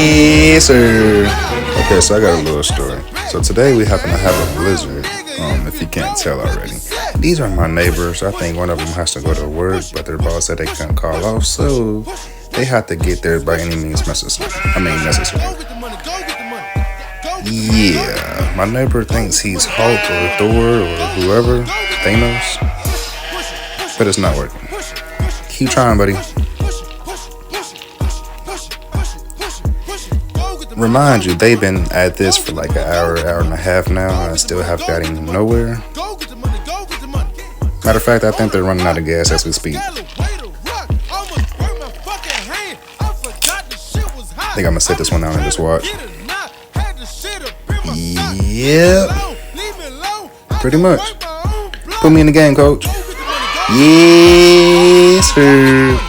Yes, sir. Okay, so I got a little story. So today we happen to have a blizzard. If you can't tell already, these are my neighbors. I think one of them has to go to work, but their boss said they couldn't call off, so they have to get there by any means necessary. Yeah, my neighbor thinks he's Hulk or Thor or whoever, Thanos, but it's not working. Keep trying, buddy. Remind you, they've been at this for like an hour and a half now, and I still have gotten nowhere. Matter of fact, I think they're running out of gas as we speak. I think I'm gonna set this one down and just watch. Yep. Pretty much. Put me in the game, coach. Yes, sir.